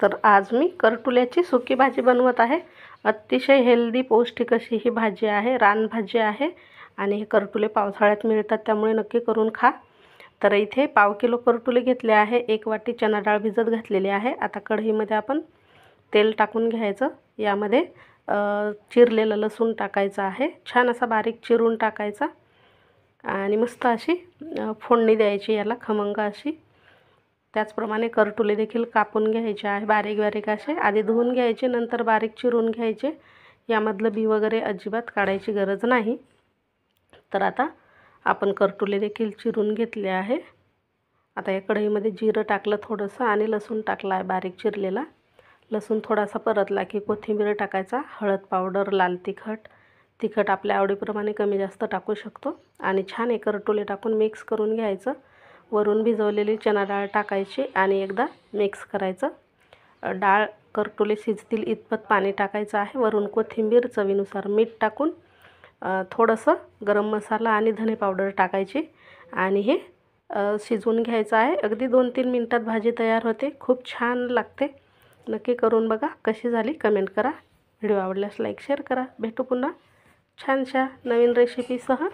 तर आज मी करटुल्याची सुकी भाजी बनवत आहे। अतिशय हेल्दी पौष्टिक अशी ही भाजी आहे, रानभाजी आहे आणि हे करटुले पावसाळ्यात मिळतात, त्यामुळे नक्की करून खा। तर इथे पाव किलो करटुले घेतले आहे, 1 वाटी चना डाळ भिजत घातलेली आहे। आता कढईमध्ये आपण तेल टाकून घ्यायचं। यामध्ये चिरलेलं लसूण टाकायचं आहे, छान असा बारीक चिरून टाकायचा आणि मस्त अशी फोडणी द्यायची याला खमंग अशी। त्याचप्रमाणे करटुले देखील कापून घ्यायचे आहे, बारीक बारीक असे। आधी धुवून घ्यायचे, नंतर बारीक चिरून घ्यायचे। यामधलं बी वगैरे अजिबात काढायची गरज नाही। तर आता आपण करटुले देखील चिरून घेतले आहे। आता या कढईमध्ये जिरं टाकलं थोडंसं आणि लसूण टाकला आहे बारीक चिरलेला। लसूण थोडासा परतला की कोथिंबीर टाकायचा, हळद पावडर, लाल तिखट आपल्या आवडीप्रमाणे कमी जास्त टाकू शकतो आणि छान हे करटुले टाकून मिक्स करून घ्यायचं। वरून भिजवलेली चना डाळ टाकायची आणि एकदा मिक्स करायचं। डाळ करटुले शिजतील इतपत पाणी टाकायचं आहे। वरून कोथिंबीर, चवीनुसार मीठ टाकून थोडंसं गरम मसाला आणि धने पावडर टाकायची आणि हे शिजवून घ्यायचं आहे। अगदी 2-3 मिनिटात भाजी तयार होते, खूप छान लागते। नक्की करून बघा, कशी झाली कमेंट करा। व्हिडिओ आवडल्यास लाईक शेअर करा। भेटू पुन्हा छानशा नवीन रेसिपीसह।